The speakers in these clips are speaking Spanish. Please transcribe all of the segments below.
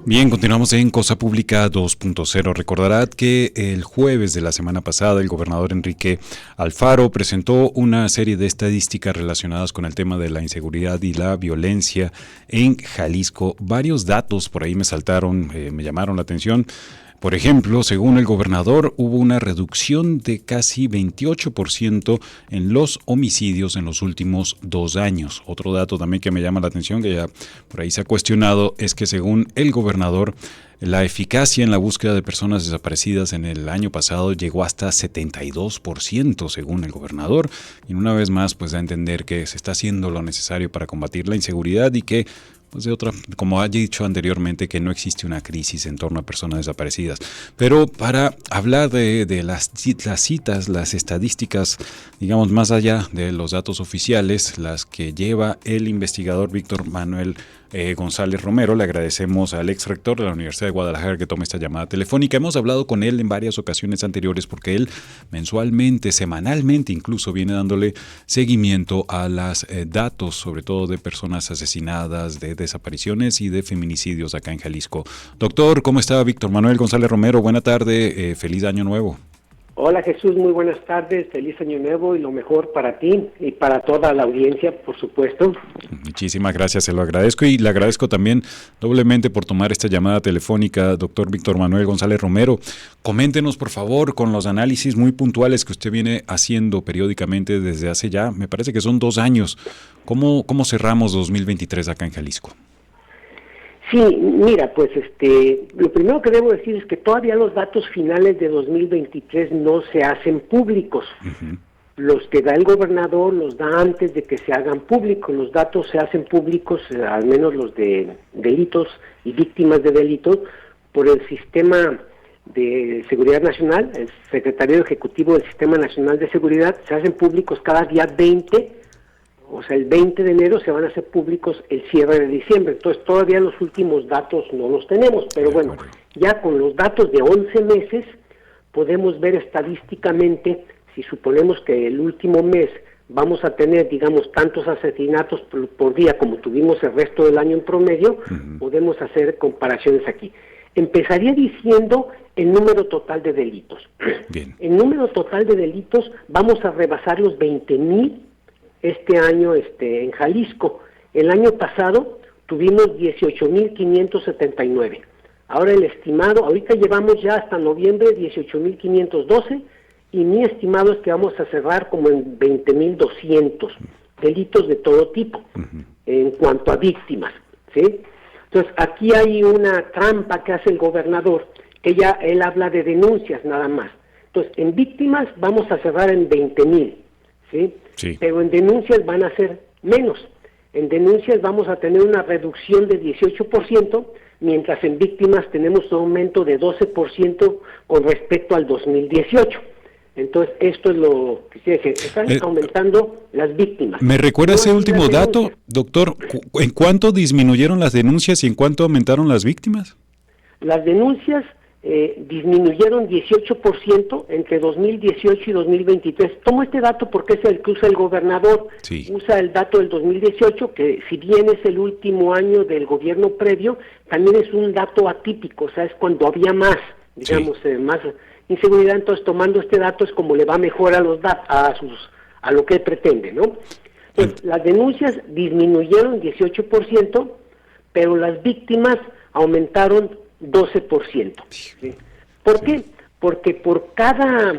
Bien, continuamos en Cosa Pública 2.0. Recordará que el jueves de la semana pasada el gobernador Enrique Alfaro presentó una serie de estadísticas relacionadas con el tema de la inseguridad y la violencia en Jalisco. Varios datos por ahí me saltaron, me llamaron la atención. Por ejemplo, según el gobernador, hubo una reducción de casi 28% en los homicidios en los últimos 2 años. Otro dato también que me llama la atención, que ya por ahí se ha cuestionado, es que según el gobernador, la eficacia en la búsqueda de personas desaparecidas en el año pasado llegó hasta 72%, según el gobernador. Y una vez más, pues da a entender que se está haciendo lo necesario para combatir la inseguridad y que pues como ha dicho anteriormente, que no existe una crisis en torno a personas desaparecidas. Pero para hablar de las citas, las estadísticas, digamos, más allá de los datos oficiales, las que lleva el investigador Víctor Manuel González Romero, le agradecemos al ex rector de la Universidad de Guadalajara que tome esta llamada telefónica. Hemos hablado con él en varias ocasiones anteriores porque él mensualmente, semanalmente incluso, viene dándole seguimiento a los datos, sobre todo de personas asesinadas, de desapariciones y de feminicidios acá en Jalisco. Doctor, ¿cómo está? Víctor Manuel González Romero, buena tarde, feliz año nuevo. Hola Jesús, muy buenas tardes, feliz año nuevo y lo mejor para ti y para toda la audiencia, por supuesto. Muchísimas gracias, se lo agradezco y le agradezco también doblemente por tomar esta llamada telefónica, doctor Víctor Manuel González Romero. Coméntenos, por favor, con los análisis muy puntuales que usted viene haciendo periódicamente desde hace ya, me parece que son 2 años. ¿Cómo cerramos 2023 acá en Jalisco? Sí, mira, pues lo primero que debo decir es que todavía los datos finales de 2023 no se hacen públicos. Uh-huh. Los que da el gobernador los da antes de que se hagan públicos. Los datos se hacen públicos, al menos los de delitos y víctimas de delitos, por el Sistema de Seguridad Nacional, el Secretario Ejecutivo del Sistema Nacional de Seguridad. Se hacen públicos cada día 20. O sea, el 20 de enero se van a hacer públicos el cierre de diciembre. Entonces, todavía los últimos datos no los tenemos. Pero bueno, ya con los datos de 11 meses, podemos ver estadísticamente, si suponemos que el último mes vamos a tener, digamos, tantos asesinatos por día como tuvimos el resto del año en promedio, uh-huh, podemos hacer comparaciones aquí. Empezaría diciendo el número total de delitos. Bien. El número total de delitos vamos a rebasar los 20,000 este año en Jalisco. El año pasado tuvimos 18,579. Ahora el estimado, ahorita llevamos ya hasta noviembre 18,512 y mi estimado es que vamos a cerrar como en 20,200 delitos de todo tipo, uh-huh, en cuanto a víctimas, ¿sí? Entonces aquí hay una trampa que hace el gobernador, que él habla de denuncias nada más. Entonces en víctimas vamos a cerrar en 20,000, ¿sí? Sí. Pero en denuncias van a ser menos. En denuncias vamos a tener una reducción de 18%, mientras en víctimas tenemos un aumento de 12% con respecto al 2018. Entonces, esto es lo que quiere decir. Están aumentando las víctimas. ¿Me recuerda ese último dato, doctor? ¿En cuánto disminuyeron las denuncias y en cuánto aumentaron las víctimas? Las denuncias disminuyeron 18% entre 2018 y 2023. Tomo este dato porque es el que usa el gobernador. Sí. Usa el dato del 2018, que si bien es el último año del gobierno previo, también es un dato atípico, o sea, es cuando había más, digamos, sí, más inseguridad. Entonces, tomando este dato es como le va mejor a los a lo que él pretende, ¿no? Entonces, las denuncias disminuyeron 18%, pero las víctimas aumentaron 12%. ¿Sí? ¿Por qué? Porque por cada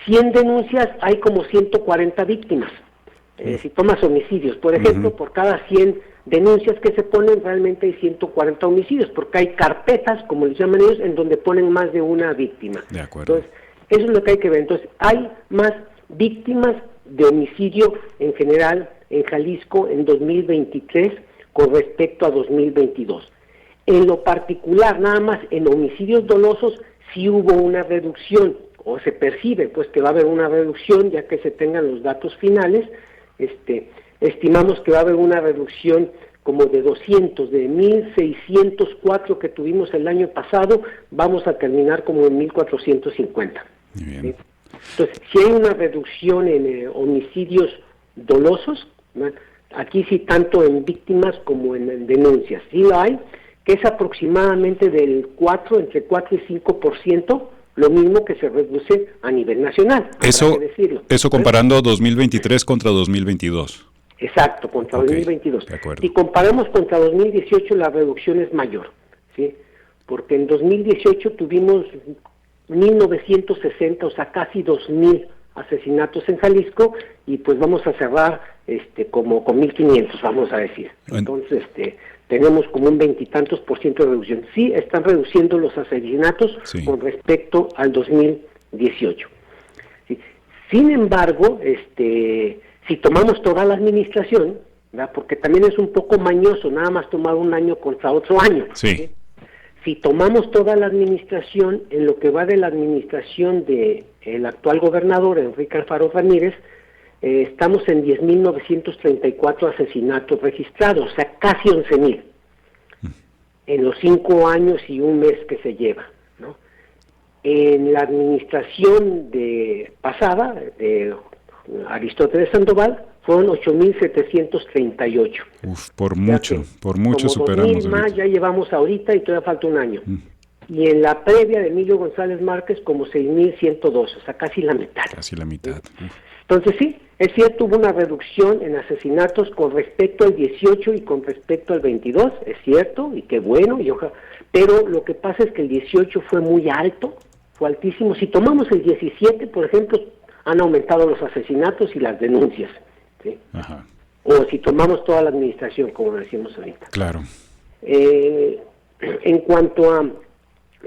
100 denuncias hay como 140 víctimas. Si tomas homicidios, por ejemplo, uh-huh, por cada 100 denuncias que se ponen, realmente hay 140 homicidios, porque hay carpetas, como les llaman ellos, en donde ponen más de una víctima. De acuerdo. Entonces, eso es lo que hay que ver. Entonces, hay más víctimas de homicidio en general en Jalisco en 2023 con respecto a 2022. En lo particular, nada más en homicidios dolosos, sí hubo una reducción, o se percibe pues que va a haber una reducción ya que se tengan los datos finales. Estimamos que va a haber una reducción como de 200, de 1,604 que tuvimos el año pasado, vamos a terminar como en 1,450. Muy bien. ¿Sí? Entonces, si hay una reducción en homicidios dolosos, ¿no? Aquí sí tanto en víctimas como en denuncias, sí lo hay, que es aproximadamente entre 4 y 5%, lo mismo que se reduce a nivel nacional. Eso comparando 2023 contra 2022. Exacto, contra 2022. De acuerdo. Si comparamos contra 2018, la reducción es mayor, ¿sí? Porque en 2018 tuvimos 1,960, o sea, casi 2,000 asesinatos en Jalisco, y pues vamos a cerrar como con 1,500, vamos a decir. Entonces, tenemos como un 20 y tantos % de reducción. Sí, están reduciendo los asesinatos con respecto al 2018. ¿Sí? Sin embargo, si tomamos toda la administración, ¿verdad? Porque también es un poco mañoso nada más tomar un año contra otro año. Sí. Si tomamos toda la administración, en lo que va de la administración del actual gobernador, Enrique Alfaro Ramírez, estamos en 10,934 asesinatos registrados, o sea, casi 11,000 en los 5 años y un mes que se lleva, ¿no? En la administración pasada, de Aristóteles Sandoval, fueron 8,738. Por mucho superamos. Más ya llevamos ahorita y todavía falta un año. Y en la previa de Emilio González Márquez, como 6,102, o sea, casi la mitad. Casi la mitad. Entonces sí, es cierto, hubo una reducción en asesinatos con respecto al 18 y con respecto al 22, es cierto, y qué bueno, pero lo que pasa es que el 18 fue muy alto, fue altísimo. Si tomamos el 17, por ejemplo, han aumentado los asesinatos y las denuncias, ¿sí? Ajá. O si tomamos toda la administración, como lo decimos ahorita. Claro. En cuanto a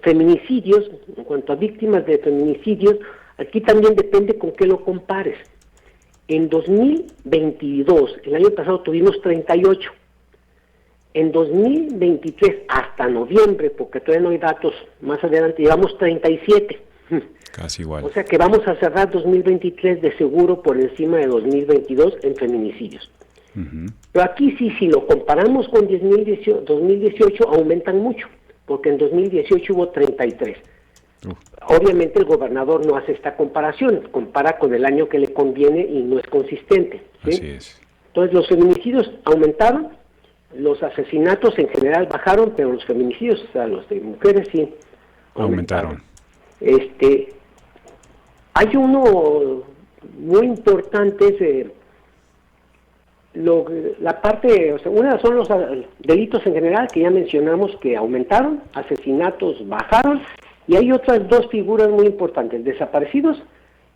feminicidios, en cuanto a víctimas de feminicidios, aquí también depende con qué lo compares. En 2022, el año pasado tuvimos 38. En 2023, hasta noviembre, porque todavía no hay datos más adelante, llevamos 37. Casi igual. O sea que vamos a cerrar 2023 de seguro por encima de 2022 en feminicidios. Pero aquí sí, si lo comparamos con 2018, aumentan mucho, porque en 2018 hubo 33. Obviamente el gobernador no hace esta comparación, compara con el año que le conviene y no es consistente, ¿sí? Así es. Entonces los feminicidios aumentaron, los asesinatos en general bajaron, pero los feminicidios, o sea, los de mujeres sí aumentaron. Hay uno muy importante, la parte, o sea, una son los delitos en general que ya mencionamos que aumentaron, asesinatos bajaron, y hay otras dos figuras muy importantes, desaparecidos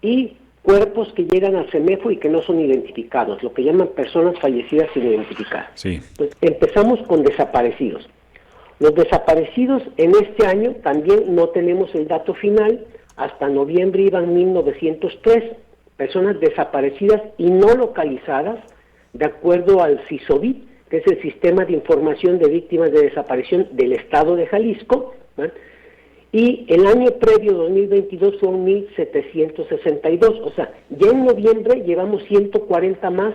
y cuerpos que llegan al CEMEFO y que no son identificados, lo que llaman personas fallecidas sin identificar. Sí. Pues empezamos con desaparecidos. Los desaparecidos en este año también no tenemos el dato final, hasta noviembre iban 1,903 personas desaparecidas y no localizadas, de acuerdo al CISOBIT, que es el Sistema de Información de Víctimas de Desaparición del Estado de Jalisco, ¿verdad? Y el año previo, 2022, son 1,762, o sea, ya en noviembre llevamos 140 más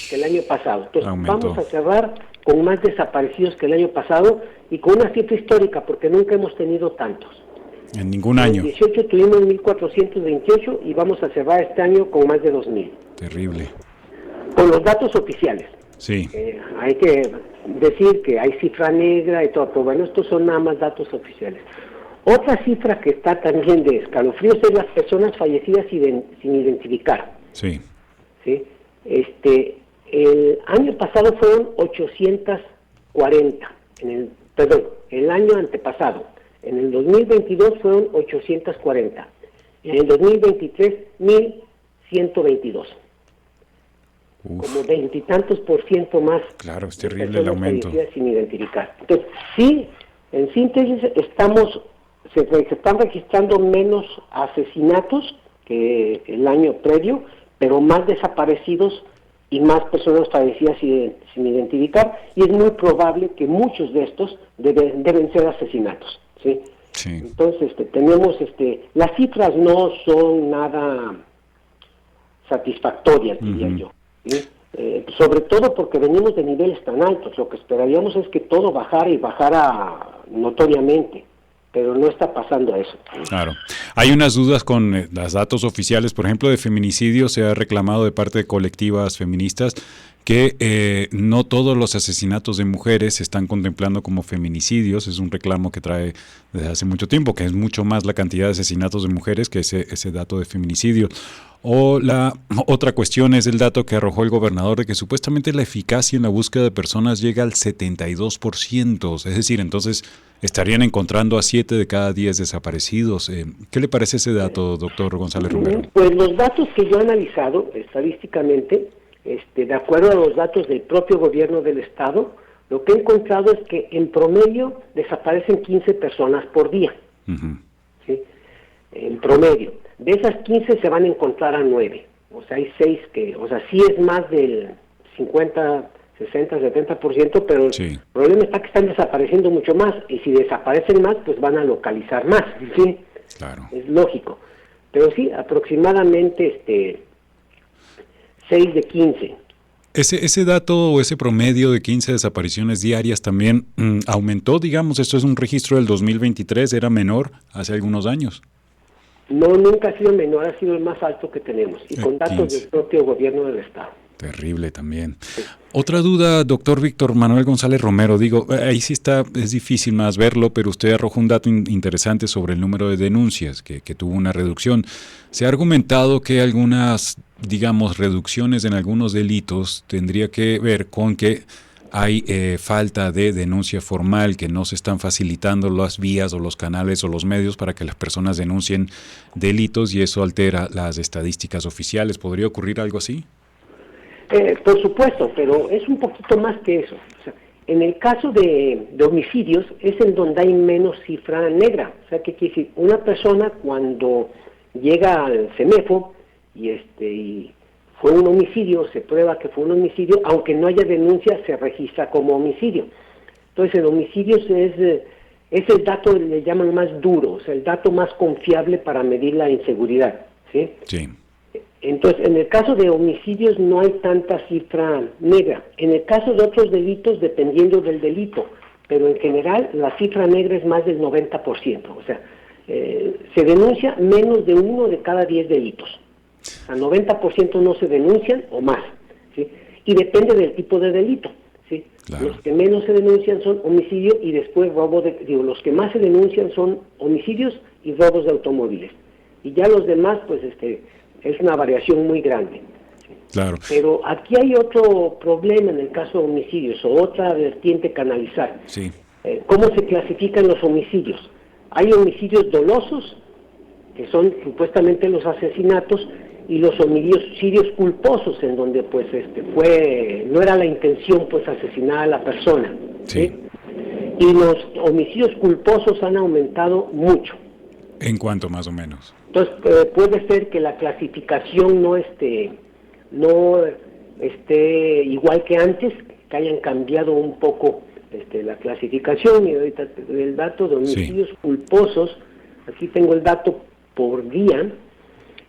que el año pasado. Entonces vamos a cerrar con más desaparecidos que el año pasado y con una cifra histórica, porque nunca hemos tenido tantos. En ningún año. En 2018 tuvimos 1,428 y vamos a cerrar este año con más de 2,000. Terrible. Con los datos oficiales. Sí. Hay que decir que hay cifra negra y todo, pero bueno, estos son nada más datos oficiales. Otra cifra que está también de escalofríos es las personas fallecidas sin identificar. Sí. ¿Sí? El año pasado fueron 840, el año antepasado. En el 2022 fueron 840. En el 2023, 1,122. Como 20 y tantos % más. Claro, es terrible el aumento. Sin identificar. Entonces, sí, en síntesis, se están registrando menos asesinatos que el año previo, pero más desaparecidos y más personas fallecidas sin identificar, y es muy probable que muchos de estos deben ser asesinatos, ¿sí? Sí. Entonces, tenemos, las cifras no son nada satisfactorias, diría yo, ¿sí? Sobre todo porque venimos de niveles tan altos. Lo que esperaríamos es que todo bajara y bajara notoriamente, pero no está pasando eso. Claro. Hay unas dudas con los datos oficiales, por ejemplo, de feminicidio. Se ha reclamado de parte de colectivas feministas que no todos los asesinatos de mujeres se están contemplando como feminicidios. Es un reclamo que trae desde hace mucho tiempo, que es mucho más la cantidad de asesinatos de mujeres que ese dato de feminicidio. O la otra cuestión es el dato que arrojó el gobernador de que supuestamente la eficacia en la búsqueda de personas llega al 72%. Es decir, entonces estarían encontrando a 7 de cada 10 desaparecidos. ¿Qué le parece ese dato, doctor González Romero? Pues los datos que yo he analizado estadísticamente, de acuerdo a los datos del propio gobierno del estado, lo que he encontrado es que en promedio desaparecen 15 personas por día. Uh-huh. ¿Sí? En promedio. De esas 15 se van a encontrar a 9. O sea, hay 6 que, o sea, sí es más del 50, 60, 70%, pero sí. El problema está que están desapareciendo mucho más. Y si desaparecen más, pues van a localizar más. ¿Sí? Claro. Es lógico. Pero sí, aproximadamente 6 de 15. Ese dato o ese promedio de 15 desapariciones diarias también aumentó, digamos. Esto es un registro del 2023, era menor hace algunos años. No, nunca ha sido menor, ha sido el más alto que tenemos, y con datos 15. Del propio gobierno del estado. Terrible también. Sí. Otra duda, doctor Víctor Manuel González Romero, digo, ahí sí es difícil más verlo, pero usted arrojó un dato interesante sobre el número de denuncias, que tuvo una reducción. Se ha argumentado que algunas, digamos, reducciones en algunos delitos tendría que ver con que hay falta de denuncia formal, que no se están facilitando las vías o los canales o los medios para que las personas denuncien delitos y eso altera las estadísticas oficiales. ¿Podría ocurrir algo así? Por supuesto, pero es un poquito más que eso. O sea, en el caso de homicidios es en donde hay menos cifra negra. O sea, ¿qué quiere decir? Una persona cuando llega al CEMEFO y fue un homicidio, se prueba que fue un homicidio, aunque no haya denuncia, se registra como homicidio. Entonces, el homicidio es el dato, le llaman más duro, o sea, el dato más confiable para medir la inseguridad, ¿sí? Sí. Entonces, en el caso de homicidios no hay tanta cifra negra. En el caso de otros delitos, dependiendo del delito, pero en general la cifra negra es más del 90%. O sea, se denuncia menos de 1 de cada 10 delitos. Al 90% no se denuncian o más, ¿sí? Y depende del tipo de delito, ¿sí? Claro. Los que menos se denuncian son homicidio y después los que más se denuncian son homicidios y robos de automóviles. Y ya los demás, pues es una variación muy grande. Claro. Pero aquí hay otro problema en el caso de homicidios, o otra vertiente que analizar. Sí. ¿Cómo se clasifican los homicidios? Hay homicidios dolosos, que son supuestamente los asesinatos, y los homicidios culposos, en donde pues no era la intención pues asesinar a la persona. Sí. Y los homicidios culposos han aumentado mucho. ¿En cuánto más o menos? Entonces puede ser que la clasificación no esté igual que antes, que hayan cambiado un poco la clasificación. Y ahorita el dato de homicidios culposos, aquí tengo el dato por día.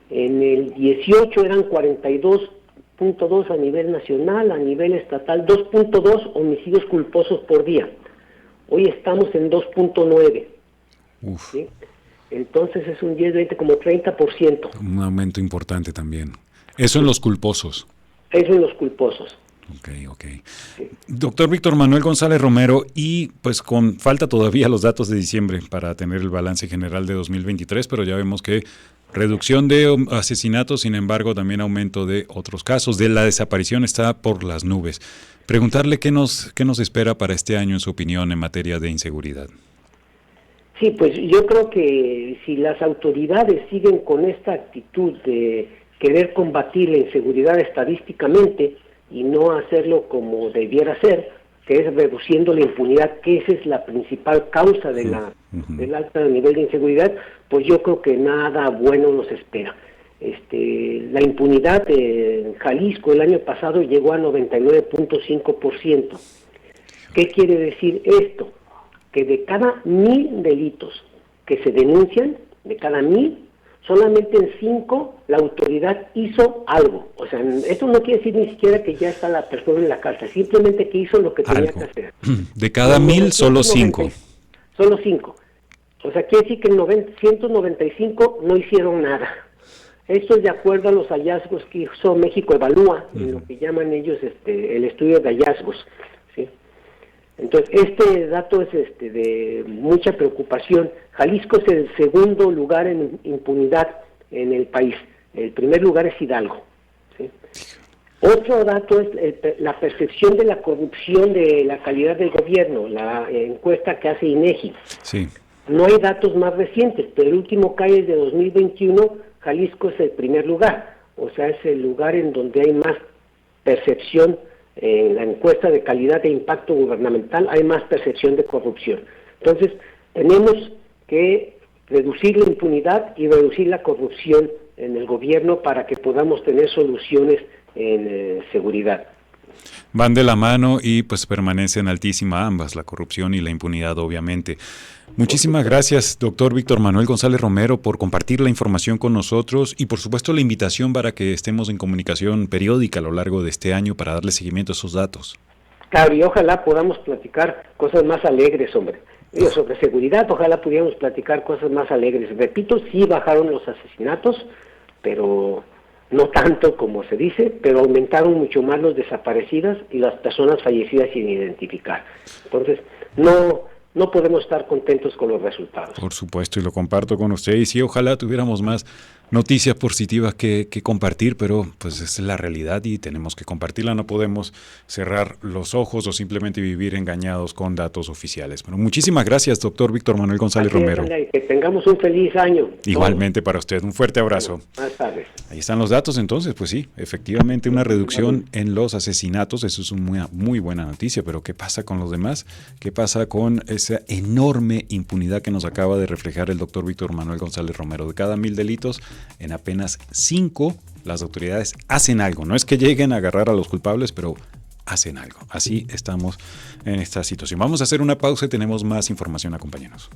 En el 18 eran 42.2 a nivel nacional, a nivel estatal 2.2 homicidios culposos por día. Hoy estamos en 2.9. ¿Sí? Entonces es un 10, como 30%. Un aumento importante también. Eso en los culposos. Eso en los culposos. Ok. Sí. Doctor Víctor Manuel González Romero, y pues falta todavía los datos de diciembre para tener el balance general de 2023, pero ya vemos que reducción de asesinatos, sin embargo también aumento de otros casos. De la desaparición está por las nubes. Preguntarle qué nos espera para este año en su opinión en materia de inseguridad. Sí, pues yo creo que si las autoridades siguen con esta actitud de querer combatir la inseguridad estadísticamente y no hacerlo como debiera ser, que es reduciendo la impunidad, que esa es la principal causa de del alto nivel de inseguridad, pues yo creo que nada bueno nos espera. La impunidad en Jalisco el año pasado llegó a 99.5%. ¿Qué quiere decir esto? Que de cada 1,000 delitos que se denuncian, de cada 1,000, solamente en 5 la autoridad hizo algo. O sea, esto no quiere decir ni siquiera que ya está la persona en la cárcel, simplemente que hizo lo que tenía que hacer. De cada 1,000, solo 5. Solo 5. O sea, quiere decir que en 195 no hicieron nada. Esto es de acuerdo a los hallazgos que hizo México Evalúa, en lo que llaman ellos el estudio de hallazgos, ¿sí? Entonces, este dato es de mucha preocupación. Jalisco es el segundo lugar en impunidad en el país. El primer lugar es Hidalgo, ¿sí? Otro dato es la percepción de la corrupción de la calidad del gobierno, la encuesta que hace INEGI. Sí. No hay datos más recientes, pero el último CAE es de 2021, Jalisco es el primer lugar, o sea, es el lugar en donde hay más percepción, en la encuesta de calidad e impacto gubernamental, hay más percepción de corrupción. Entonces, tenemos que reducir la impunidad y reducir la corrupción en el gobierno para que podamos tener soluciones en seguridad. Van de la mano y pues permanecen altísimas ambas, la corrupción y la impunidad, obviamente. Muchísimas gracias, doctor Víctor Manuel González Romero, por compartir la información con nosotros y por supuesto la invitación para que estemos en comunicación periódica a lo largo de este año para darle seguimiento a esos datos. Claro, y ojalá podamos platicar cosas más alegres, hombre. Sobre seguridad, ojalá pudiéramos platicar cosas más alegres. Repito, sí bajaron los asesinatos, pero no tanto como se dice, pero aumentaron mucho más los desaparecidas y las personas fallecidas sin identificar. Entonces, no podemos estar contentos con los resultados. Por supuesto, y lo comparto con usted. Y sí, ojalá tuviéramos más noticias positivas que compartir, pero pues es la realidad y tenemos que compartirla. No podemos cerrar los ojos o simplemente vivir engañados con datos oficiales. Pero muchísimas gracias, doctor Víctor Manuel González Romero. Que tengamos un feliz año. Igualmente para usted. Un fuerte abrazo. Buenas tardes. Ahí están los datos entonces, pues sí, efectivamente una reducción en los asesinatos, eso es una muy buena noticia, pero ¿qué pasa con los demás? ¿Qué pasa con esa enorme impunidad que nos acaba de reflejar el doctor Víctor Manuel González Romero? De cada 1,000 delitos, en apenas 5 las autoridades hacen algo. No es que lleguen a agarrar a los culpables, pero hacen algo. Así estamos en esta situación. Vamos a hacer una pausa y tenemos más información. Acompáñenos.